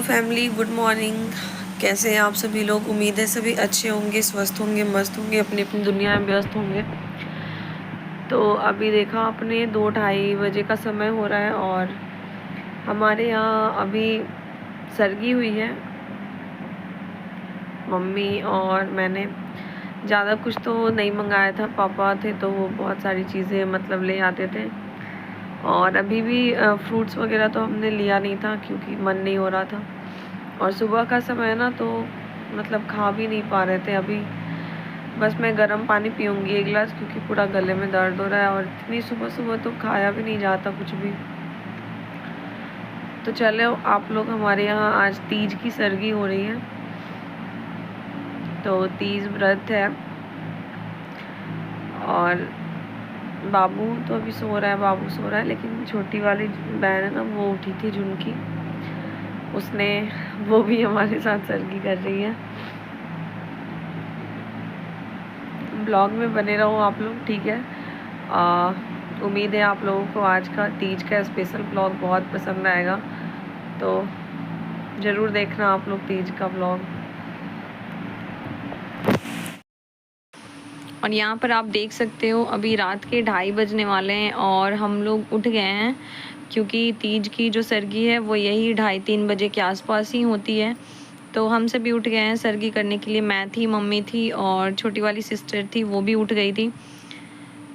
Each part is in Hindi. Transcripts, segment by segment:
Hello family, good morning. कैसे हैं आप सभी लोग? उम्मीद है सभी अच्छे होंगे, स्वस्थ होंगे, मस्त होंगे, अपनी अपनी दुनिया में व्यस्त होंगे। तो अभी देखा आपने 2-2:30 बजे का समय हो रहा है और हमारे यहाँ अभी सरगी हुई है। मम्मी और मैंने ज़्यादा कुछ तो नहीं मंगाया था, पापा थे तो वो बहुत सारी चीज़ें मतलब ले आते थे। और अभी भी फ्रूट्स वगैरह तो हमने लिया नहीं था क्योंकि मन नहीं हो रहा था। और सुबह का समय ना तो मतलब खा भी नहीं पा रहे थे। अभी बस मैं गर्म पानी पीऊँगी 1 गिलास क्योंकि पूरा गले में दर्द हो रहा है और इतनी सुबह सुबह तो खाया भी नहीं जाता कुछ भी। तो चलो, आप लोग, हमारे यहाँ आज तीज की सरगी हो रही है, तो तीज व्रत है। और बाबू तो अभी सो रहा है, बाबू सो रहा है, लेकिन छोटी वाली बहन है ना, वो उठी थी झुनकी, वो भी हमारे साथ सरगी कर रही है। ब्लॉग में बने रहो आप लोग, ठीक है। उम्मीद है आप लोगों को आज का तीज का स्पेशल ब्लॉग बहुत पसंद आएगा, तो ज़रूर देखना आप लोग तीज का ब्लॉग। और यहाँ पर आप देख सकते हो अभी रात के 2:30 बजने वाले हैं और हम लोग उठ गए हैं क्योंकि तीज की जो सरगी है वो यही 2:30-3 बजे के आसपास ही होती है। तो हम सभी उठ गए हैं सरगी करने के लिए। मैं थी, मम्मी थी और छोटी वाली सिस्टर थी, वो भी उठ गई थी।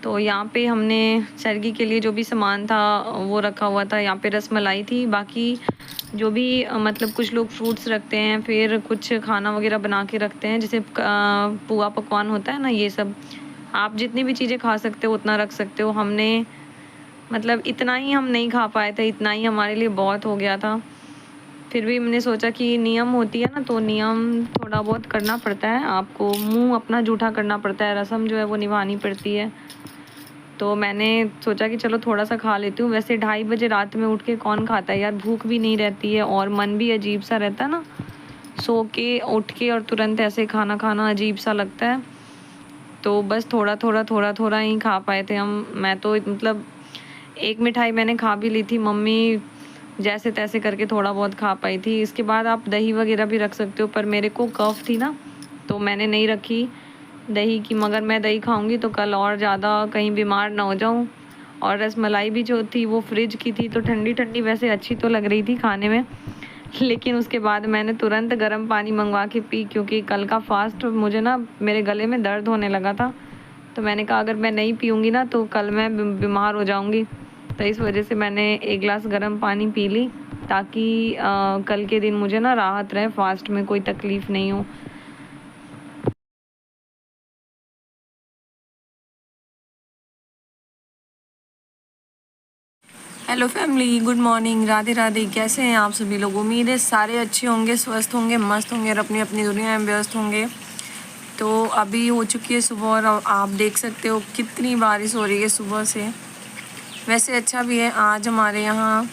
तो यहाँ पे हमने सरगी के लिए जो भी सामान था वो रखा हुआ था। यहाँ पे रसमलाई थी, बाकी जो भी मतलब कुछ लोग फ्रूट्स रखते हैं, फिर कुछ खाना वगैरह बना के रखते हैं, जैसे पुआ पकवान होता है ना, ये सब आप जितनी भी चीज़ें खा सकते हो उतना रख सकते हो। हमने मतलब इतना ही हम नहीं खा पाए थे, इतना ही हमारे लिए बहुत हो गया था। फिर भी हमने सोचा कि नियम होती है ना, तो नियम थोड़ा बहुत करना पड़ता है, आपको मुंह अपना जूठा करना पड़ता है, रस्म जो है वो निभानी पड़ती है। तो मैंने सोचा कि चलो थोड़ा सा खा लेती हूँ। वैसे 2:30 बजे रात में उठ के कौन खाता है यार, भूख भी नहीं रहती है और मन भी अजीब सा रहता है ना, सो के उठ के और तुरंत ऐसे खाना खाना अजीब सा लगता है। तो बस थोड़ा ही खा पाए थे हम। मैं तो मतलब एक मिठाई मैंने खा भी ली थी, मम्मी जैसे तैसे करके थोड़ा बहुत खा पाई थी। इसके बाद आप दही वगैरह भी रख सकते हो, पर मेरे को कफ थी ना, तो मैंने नहीं रखी दही की। मगर मैं दही खाऊंगी तो कल और ज़्यादा कहीं बीमार ना हो जाऊं। और रसमलाई भी जो थी वो फ्रिज की थी, तो ठंडी ठंडी वैसे अच्छी तो लग रही थी खाने में, लेकिन उसके बाद मैंने तुरंत गर्म पानी मंगवा के पी क्योंकि कल का फास्ट मुझे ना मेरे गले में दर्द होने लगा था। तो मैंने कहा अगर मैं नहीं पीऊँगी ना तो कल मैं बीमार हो जाऊँगी। तो इस वजह से मैंने 1 गिलास गर्म पानी पी ली ताकि कल के दिन मुझे ना राहत रहे, फास्ट में कोई तकलीफ़ नहीं हो। Hello family, good morning, Radhe Radhe. कैसे हैं आप सभी लोग? उम्मीद है सारे अच्छे होंगे, स्वस्थ होंगे, मस्त होंगे और अपनी अपनी दुनिया में व्यस्त होंगे। तो अभी हो चुकी है सुबह और आप देख सकते हो कितनी बारिश हो रही है सुबह से। वैसे अच्छा भी है, आज हमारे यहाँ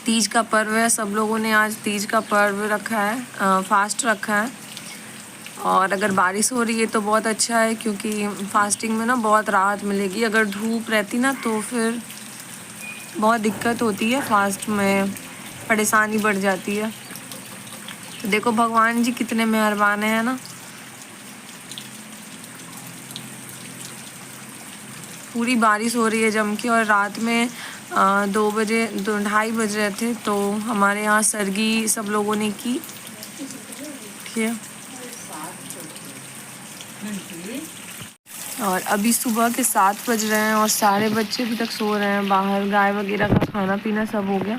तीज का पर्व है। सब लोगों ने आज तीज का पर्व रखा है, फास्ट रखा है। और अगर बारिश हो रही है तो बहुत अच्छा है क्योंकि फास्टिंग में ना बहुत राहत मिलेगी। अगर धूप रहती ना तो फिर बहुत दिक्कत होती है, फास्ट में परेशानी बढ़ जाती है। तो देखो भगवान जी कितने मेहरबान हैं ना। पूरी बारिश हो रही है जम के और रात में 2:30 बज रहे थे तो हमारे यहाँ सरगी सब लोगों ने की, ठीक है। और अभी सुबह के 7 बज रहे हैं और सारे बच्चे अभी तक सो रहे हैं। बाहर गाय वगैरह का खाना पीना सब हो गया।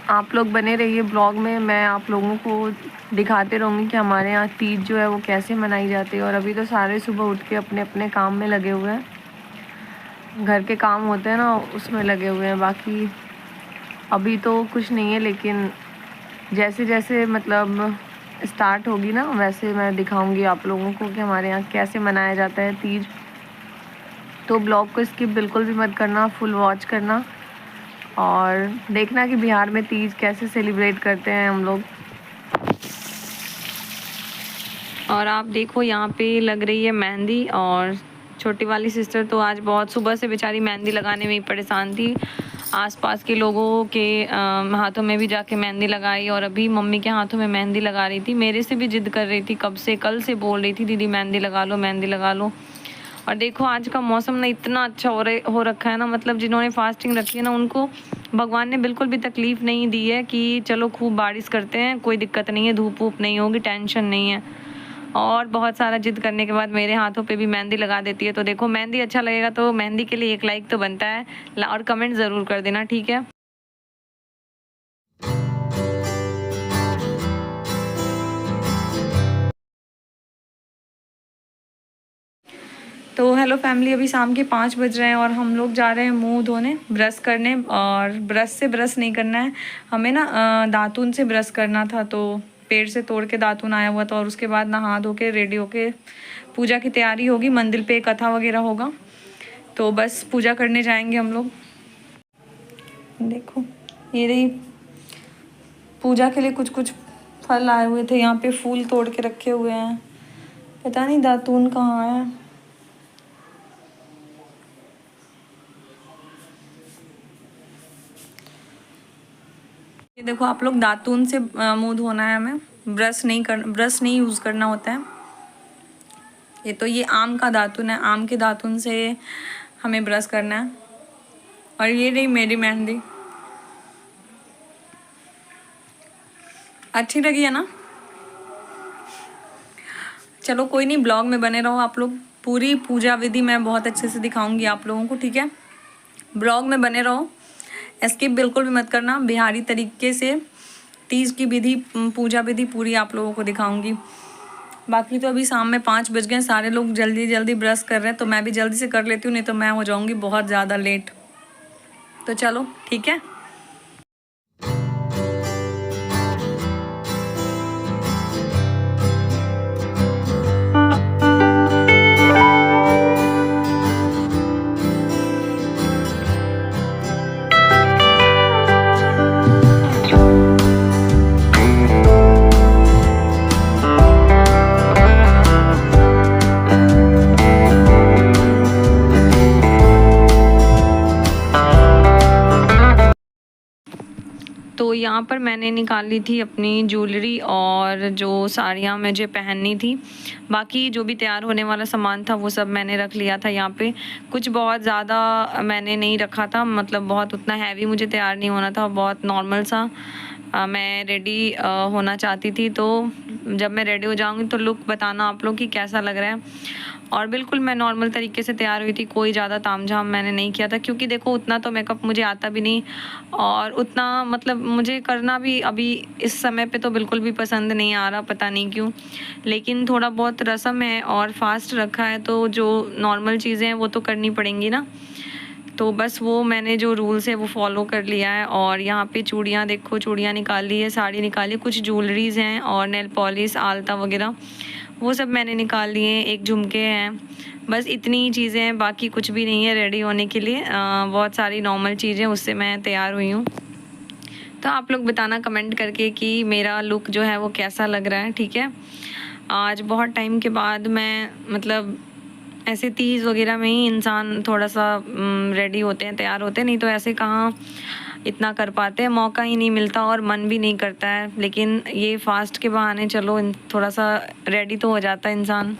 आप लोग बने रहिए ब्लॉग में, मैं आप लोगों को दिखाते रहूँगी कि हमारे यहाँ तीज जो है वो कैसे मनाई जाती है। और अभी तो सारे सुबह उठ के अपने अपने काम में लगे हुए हैं, घर के काम होते हैं ना उसमें लगे हुए हैं। बाकी अभी तो कुछ नहीं है, लेकिन जैसे जैसे मतलब स्टार्ट होगी ना वैसे मैं दिखाऊंगी आप लोगों को कि हमारे यहाँ कैसे मनाया जाता है तीज। तो ब्लॉग को स्किप बिल्कुल भी मत करना, फुल वॉच करना और देखना कि बिहार में तीज कैसे सेलिब्रेट करते हैं हम लोग। और आप देखो यहाँ पे लग रही है मेहंदी और छोटी वाली सिस्टर तो आज बहुत सुबह से बेचारी मेहंदी लगाने में ही परेशान थी। आसपास के लोगों के हाथों में भी जाके मेहंदी लगाई, और अभी मम्मी के हाथों में मेहंदी लगा रही थी। मेरे से भी जिद कर रही थी, कब से, कल से बोल रही थी दीदी मेहंदी लगा लो, मेहंदी लगा लो। और देखो आज का मौसम ना इतना अच्छा हो रखा है ना, मतलब जिन्होंने फास्टिंग रखी है ना उनको भगवान ने बिल्कुल भी तकलीफ नहीं दी है कि चलो खूब बारिश करते हैं, कोई दिक्कत नहीं है, धूप वूप नहीं होगी, टेंशन नहीं है। और बहुत सारा जिद करने के बाद मेरे हाथों पे भी मेहंदी लगा देती है। तो देखो मेहंदी अच्छा लगेगा तो मेहंदी के लिए एक लाइक तो बनता है, और कमेंट ज़रूर कर देना, ठीक है। तो हेलो फैमिली, अभी शाम के 5 बज रहे हैं और हम लोग जा रहे हैं मुंह धोने, ब्रश करने। और ब्रश से ब्रश नहीं करना है हमें ना, दातून से ब्रश करना था। तो पेड़ से तोड़ के दातून आया हुआ था, और उसके बाद नहा धो के रेडी होके पूजा की तैयारी होगी। मंदिर पे कथा वगैरह होगा, तो बस पूजा करने जाएंगे हम लोग। देखो ये रही पूजा के लिए कुछ कुछ फल आए हुए थे, यहाँ पे फूल तोड़ के रखे हुए हैं, पता नहीं दातून कहाँ है। ये देखो आप लोग, दातून से मुंह धोना है हमें, ब्रश नहीं यूज़ करना होता है। ये आम का दातून है, आम के दातून से हमें ब्रश करना है। और ये रही मेरी मेहंदी, अच्छी लगी है ना? चलो कोई नहीं, ब्लॉग में बने रहो आप लोग, पूरी पूजा विधि मैं बहुत अच्छे से दिखाऊंगी आप लोगों को, ठीक है। ब्लॉग में बने रहो, स्किप बिल्कुल भी मत करना। बिहारी तरीके से तीज की विधि, पूजा विधि पूरी आप लोगों को दिखाऊंगी। बाकी तो अभी शाम में 5 बज गए, सारे लोग जल्दी जल्दी ब्रश कर रहे हैं, तो मैं भी जल्दी से कर लेती हूँ, नहीं तो मैं हो जाऊँगी बहुत ज़्यादा लेट। तो चलो ठीक है। तो यहाँ पर मैंने निकाली थी अपनी ज्वेलरी और जो साड़ियाँ मुझे पहननी थी। बाकी जो भी तैयार होने वाला सामान था वो सब मैंने रख लिया था यहाँ पे। कुछ बहुत ज़्यादा मैंने नहीं रखा था, मतलब बहुत उतना हैवी मुझे तैयार नहीं होना था, बहुत नॉर्मल सा मैं रेडी होना चाहती थी। तो जब मैं रेडी हो जाऊँगी तो लुक बताना आप लोग कि कैसा लग रहा है। और बिल्कुल मैं नॉर्मल तरीके से तैयार हुई थी, कोई ज़्यादा तामझाम मैंने नहीं किया था, क्योंकि देखो उतना तो मेकअप मुझे आता भी नहीं, और उतना मतलब मुझे करना भी अभी इस समय पे तो बिल्कुल भी पसंद नहीं आ रहा, पता नहीं क्यों। लेकिन थोड़ा बहुत रस्म है और फास्ट रखा है, तो जो नॉर्मल चीज़ें हैं वो तो करनी पड़ेंगी ना। तो बस वो मैंने जो रूल्स है वो फॉलो कर लिया है। और यहाँ पे चूड़ियाँ देखो, चूड़ियाँ निकाली है, साड़ी निकाली, कुछ ज्वेलरीज़ हैं और नेल पॉलिश, आलता वगैरह वो सब मैंने निकाल लिए हैं, एक झुमके हैं, बस इतनी ही चीज़ें हैं, बाकी कुछ भी नहीं है रेडी होने के लिए। बहुत सारी नॉर्मल चीज़ें, उससे मैं तैयार हुई हूँ। तो आप लोग बताना कमेंट करके कि मेरा लुक जो है वो कैसा लग रहा है, ठीक है। आज बहुत टाइम के बाद मैं मतलब ऐसे तीज वगैरह में ही इंसान थोड़ा सा रेडी होते हैं, तैयार होते हैं, नहीं तो ऐसे कहाँ इतना कर पाते हैं, मौका ही नहीं मिलता और मन भी नहीं करता है। लेकिन ये फास्ट के बहाने चलो थोड़ा सा रेडी तो हो जाता है इंसान।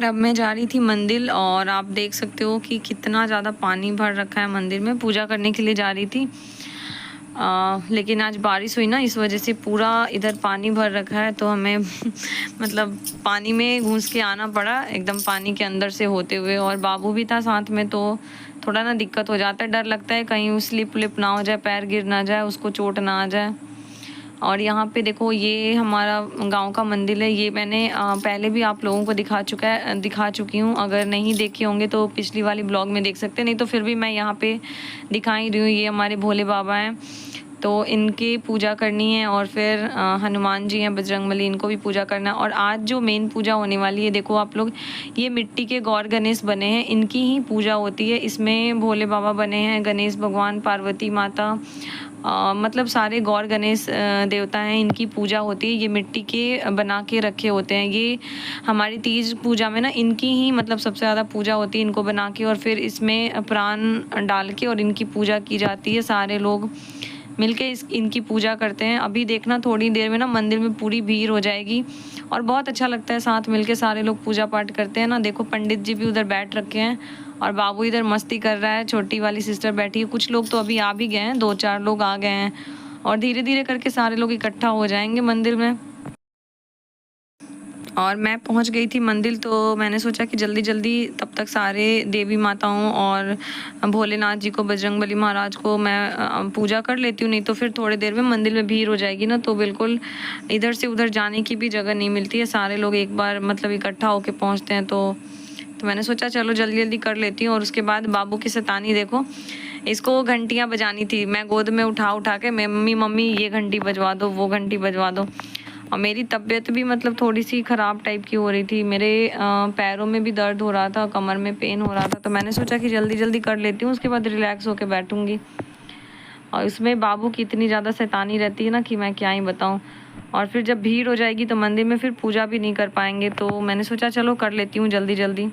अब मैं जा रही थी मंदिर, और आप देख सकते हो कि कितना ज़्यादा पानी भर रखा है मंदिर में। पूजा करने के लिए जा रही थी, लेकिन आज बारिश हुई ना, इस वजह से पूरा इधर पानी भर रखा है, तो हमें मतलब पानी में घुस के आना पड़ा, एकदम पानी के अंदर से होते हुए। और बाबू भी था साथ में, तो थोड़ा ना दिक्कत हो जाता है, डर लगता है कहीं स्लिप विप ना हो जाए, पैर गिर ना जाए, उसको चोट ना आ जाए। और यहाँ पे देखो ये हमारा गांव का मंदिर है। ये मैंने पहले भी आप लोगों को दिखा चुकी हूँ। अगर नहीं देखे होंगे तो पिछली वाली ब्लॉग में देख सकते हैं, नहीं तो फिर भी मैं यहाँ पे दिखा ही रही हूँ। ये हमारे भोले बाबा हैं, तो इनकी पूजा करनी है। और फिर हनुमान जी हैं, बजरंगबली, इनको भी पूजा करना है। और आज जो मेन पूजा होने वाली है, देखो आप लोग, ये मिट्टी के गौर गणेश बने हैं, इनकी ही पूजा होती है। इसमें भोले बाबा बने हैं, गणेश भगवान, पार्वती माता, मतलब सारे गौर गणेश देवता हैं, इनकी पूजा होती है। ये मिट्टी के बना के रखे होते हैं। ये हमारी तीज पूजा में ना इनकी ही मतलब सबसे ज़्यादा पूजा होती है, इनको बना के और फिर इसमें प्राण डाल के और इनकी पूजा की जाती है। सारे लोग मिलके इनकी पूजा करते हैं। अभी देखना थोड़ी देर में ना मंदिर में पूरी भीड़ हो जाएगी और बहुत अच्छा लगता है, साथ मिलके सारे लोग पूजा पाठ करते हैं ना। देखो पंडित जी भी उधर बैठ रखे हैं और बाबू इधर मस्ती कर रहा है, छोटी वाली सिस्टर बैठी है। कुछ लोग तो अभी आ भी गए हैं, 2-4 लोग आ गए हैं और धीरे धीरे करके सारे लोग इकट्ठा हो जाएंगे मंदिर में। और मैं पहुंच गई थी मंदिर, तो मैंने सोचा कि जल्दी जल्दी तब तक सारे देवी माताओं और भोलेनाथ जी को, बजरंगबली महाराज को मैं पूजा कर लेती हूँ, नहीं तो फिर थोड़ी देर में मंदिर में भीड़ हो जाएगी ना, तो बिल्कुल इधर से उधर जाने की भी जगह नहीं मिलती है। सारे लोग एक बार मतलब इकट्ठा होके पहुँचते हैं, तो मैंने सोचा चलो जल्दी जल्दी कर लेती हूँ। और उसके बाद बाबू की शैतानी देखो, इसको घंटियाँ बजानी थी, मैं गोद में उठा के मम्मी मम्मी ये घंटी बजवा दो, वो घंटी बजवा दो। और मेरी तबीयत भी मतलब थोड़ी सी ख़राब टाइप की हो रही थी, मेरे पैरों में भी दर्द हो रहा था, कमर में पेन हो रहा था, तो मैंने सोचा कि जल्दी जल्दी कर लेती हूँ, उसके बाद रिलैक्स होकर बैठूँगी। और उसमें बाबू की इतनी ज़्यादा शैतानी रहती है ना कि मैं क्या ही बताऊँ। और फिर जब भीड़ हो जाएगी तो मंदिर में फिर पूजा भी नहीं कर पाएंगे, तो मैंने सोचा चलो कर लेती हूँ जल्दी जल्दी।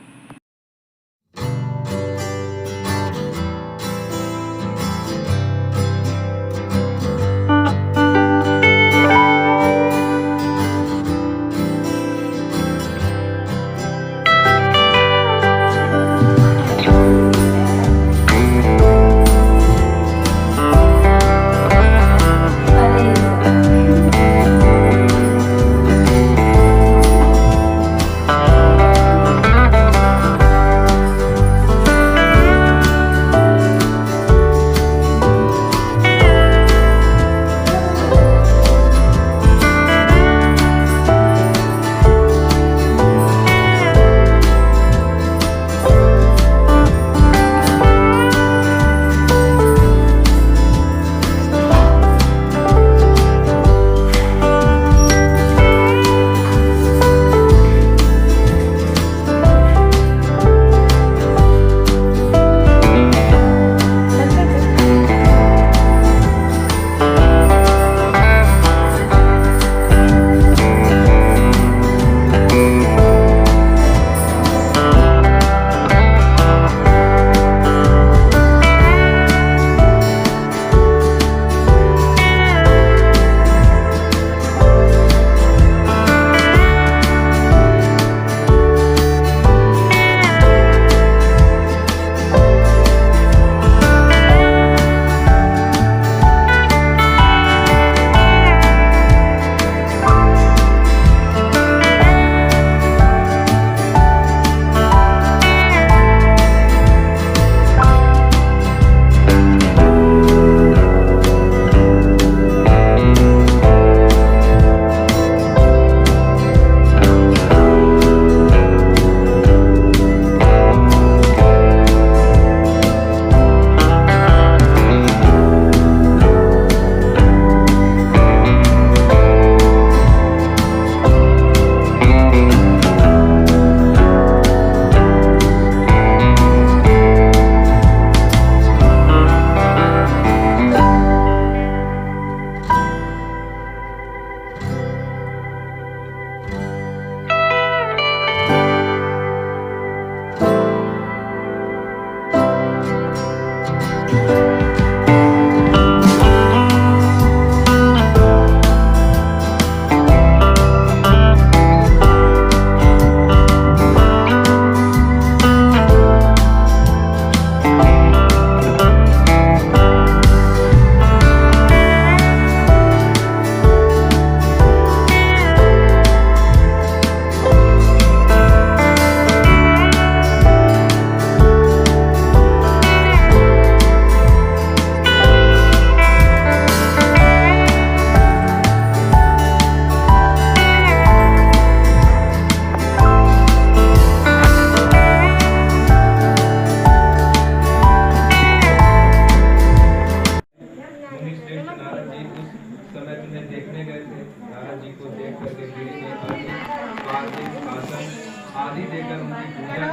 समाधि देकर उनकी पूजा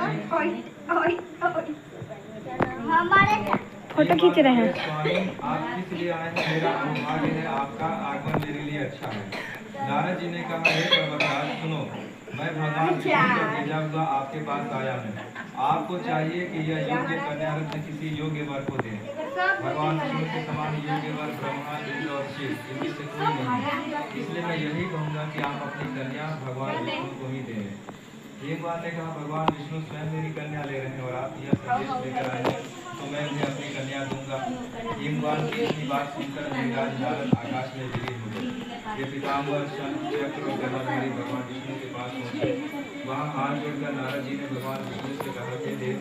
की। फोटो खींच रहे हैं। स्वामी आप किस लिए आए हैं? मेरा अनुभाग्य है, आपका आगमन मेरे लिए अच्छा है। नारद जी ने कहा, हे पर्वतराज सुनो, मैं भगवान विष्णु का भेजा हुआ आपके पास आया हूँ। आपको चाहिए कि यह योग्य कन्या रत्न किसी योग्य वर को दें। भगवान विष्णु के समान योग्य वर ब्रह्मा, इंद्र और शिव, इनमें से कोई नहीं है। इसलिए मैं यही कहूँगा कि आप अपनी कन्या भगवान विष्णु को ही दें। एक बात ने कहा, भगवान विष्णु स्वयं मेरी कन्या ले रहे हैं और आप यह संदेश लेकर आए हैं, तो मैं उन्हें अपनी कन्या दूंगा। भगवान की इतनी बात सुनकर गिरिराज नारद आकाश में विलीन हो गए। ये पीताम्बर, शंख, चक्र और गदाधारी भगवान विष्णु के पास पहुंचे। वहां हाथ जोड़कर नारद जी ने भगवान विष्णु से कहा कि देव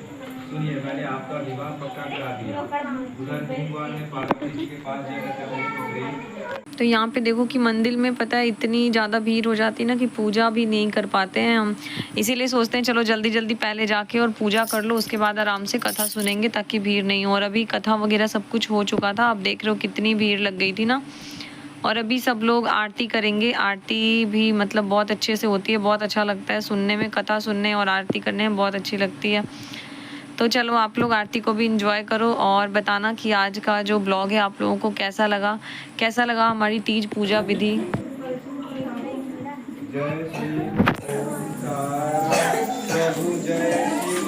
सुनिए, मैंने आपका विवाह पक्का करा दिया। उधर भगवान ने पार्वती जी के पास जाकर कहा तो गई। तो यहाँ पे देखो कि मंदिर में पता है इतनी ज़्यादा भीड़ हो जाती है ना कि पूजा भी नहीं कर पाते हैं हम। इसीलिए सोचते हैं चलो जल्दी जल्दी पहले जाके और पूजा कर लो, उसके बाद आराम से कथा सुनेंगे ताकि भीड़ नहीं हो। और अभी कथा वगैरह सब कुछ हो चुका था, आप देख रहे हो कितनी भीड़ लग गई थी ना। और अभी सब लोग आरती करेंगे। आरती भी मतलब बहुत अच्छे से होती है, बहुत अच्छा लगता है सुनने में। कथा सुनने और आरती करने में बहुत अच्छी लगती है। तो चलो आप लोग आरती को भी इंजॉय करो और बताना कि आज का जो ब्लॉग है आप लोगों को कैसा लगा हमारी तीज पूजा विधि। जय श्री प्रभु जय शिव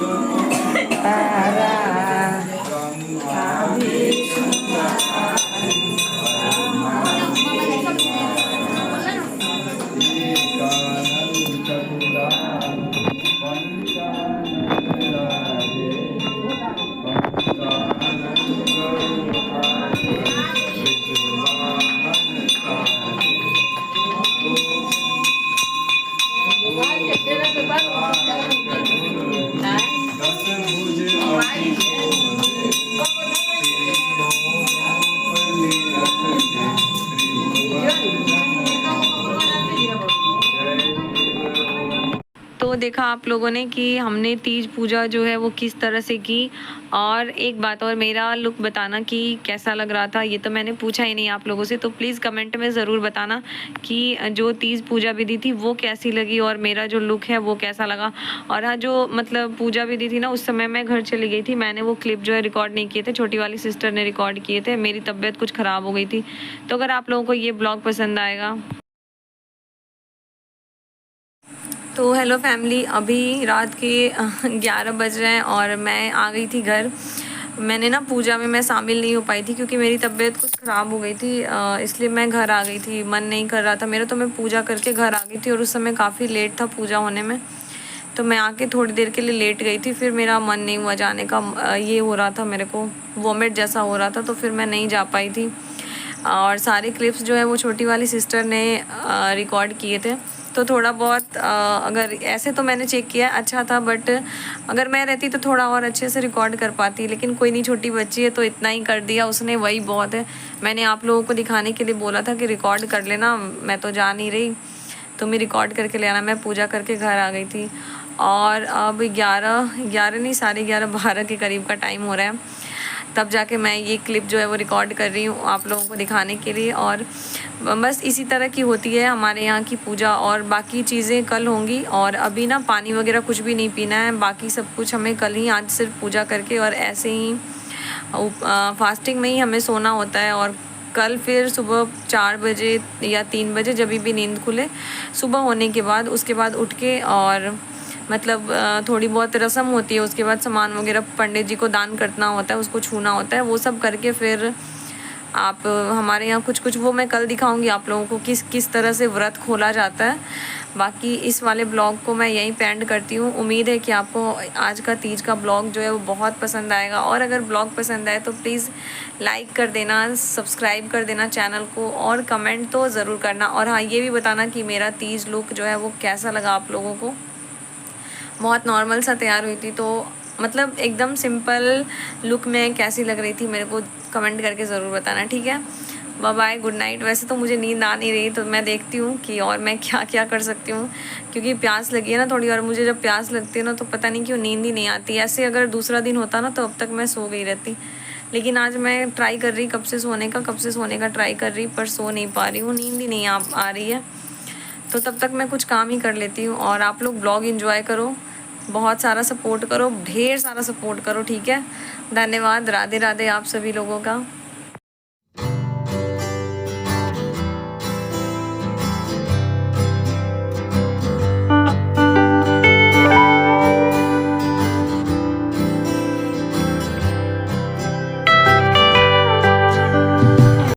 तो देखा आप लोगों ने कि हमने तीज पूजा जो है वो किस तरह से की। और एक बात और, मेरा लुक बताना कि कैसा लग रहा था। ये तो मैंने पूछा ही नहीं आप लोगों से, तो प्लीज़ कमेंट में ज़रूर बताना कि जो तीज पूजा विधि थी वो कैसी लगी और मेरा जो लुक है वो कैसा लगा। और हाँ, जो मतलब पूजा विधि थी ना, उस समय मैं घर चली गई थी। मैंने वो क्लिप जो है रिकॉर्ड नहीं किए थे, छोटी वाली सिस्टर ने रिकॉर्ड किए थे। मेरी तबीयत कुछ ख़राब हो गई थी। तो अगर आप लोगों को ये ब्लॉग पसंद आएगा तो हेलो फैमिली, अभी रात के 11 बज रहे हैं और मैं आ गई थी घर। मैंने ना पूजा में मैं शामिल नहीं हो पाई थी क्योंकि मेरी तबीयत कुछ ख़राब हो गई थी, इसलिए मैं घर आ गई थी। मन नहीं कर रहा था मेरा, तो मैं पूजा करके घर आ गई थी और उस समय काफ़ी लेट था पूजा होने में। तो मैं आके थोड़ी देर के लिए लेट गई थी, फिर मेरा मन नहीं हुआ जाने का। ये हो रहा था, मेरे को वॉमिट जैसा हो रहा था, तो फिर मैं नहीं जा पाई थी। और सारे क्लिप्स जो है वो छोटी वाली सिस्टर ने रिकॉर्ड किए थे। तो थोड़ा बहुत अगर ऐसे तो मैंने चेक किया अच्छा था, बट अगर मैं रहती तो थोड़ा और अच्छे से रिकॉर्ड कर पाती। लेकिन कोई नहीं, छोटी बच्ची है तो इतना ही कर दिया उसने, वही बहुत है। मैंने आप लोगों को दिखाने के लिए बोला था कि रिकॉर्ड कर लेना, मैं तो जा नहीं रही, तुम्हें रिकॉर्ड करके ले आना। मैं पूजा करके घर आ गई थी और अब 11 नहीं, 11:30 12 के करीब का टाइम हो रहा है। तब जाके मैं ये क्लिप जो है वो रिकॉर्ड कर रही हूँ आप लोगों को दिखाने के लिए। और बस इसी तरह की होती है हमारे यहाँ की पूजा, और बाकी चीज़ें कल होंगी। और अभी ना पानी वगैरह कुछ भी नहीं पीना है, बाकी सब कुछ हमें कल ही, आज सिर्फ पूजा करके और ऐसे ही फास्टिंग में ही हमें सोना होता है। और कल फिर सुबह 4 बजे या 3 बजे जब भी नींद खुले, सुबह होने के बाद उसके बाद उठ के और मतलब थोड़ी बहुत रस्म होती है, उसके बाद सामान वगैरह पंडित जी को दान करना होता है, उसको छूना होता है, वो सब करके फिर आप हमारे यहाँ कुछ वो मैं कल दिखाऊंगी आप लोगों को किस तरह से व्रत खोला जाता है। बाकी इस वाले ब्लॉग को मैं यहीं पे एंड करती हूँ। उम्मीद है कि आपको आज का तीज का ब्लॉग जो है वो बहुत पसंद आएगा। और अगर ब्लॉग पसंद आए तो प्लीज़ लाइक कर देना, सब्सक्राइब कर देना चैनल को, और कमेंट तो ज़रूर करना। और हाँ, ये भी बताना कि मेरा तीज लुक जो है वो कैसा लगा आप लोगों को। बहुत नॉर्मल सा तैयार हुई थी, तो मतलब एकदम सिंपल लुक में कैसी लग रही थी मेरे को कमेंट करके ज़रूर बताना, ठीक है। Bye bye, good night. वैसे तो मुझे नींद आ नहीं रही, तो मैं देखती हूँ कि और मैं क्या क्या कर सकती हूँ, क्योंकि प्यास लगी है ना थोड़ी। और मुझे जब प्यास लगती है ना तो पता नहीं क्यों नींद ही नहीं आती। ऐसे अगर दूसरा दिन होता ना तो अब तक मैं सो गई रहती, लेकिन आज मैं ट्राई कर रही कब से सोने का ट्राई कर रही, पर सो नहीं पा रही हूँ, नींद ही नहीं आ रही है। तो तब तक मैं कुछ काम ही कर लेती हूँ और आप लोग ब्लॉग एंजॉय करो। बहुत सारा सपोर्ट करो, ढेर सारा सपोर्ट करो, ठीक है। धन्यवाद, राधे राधे आप सभी लोगों का।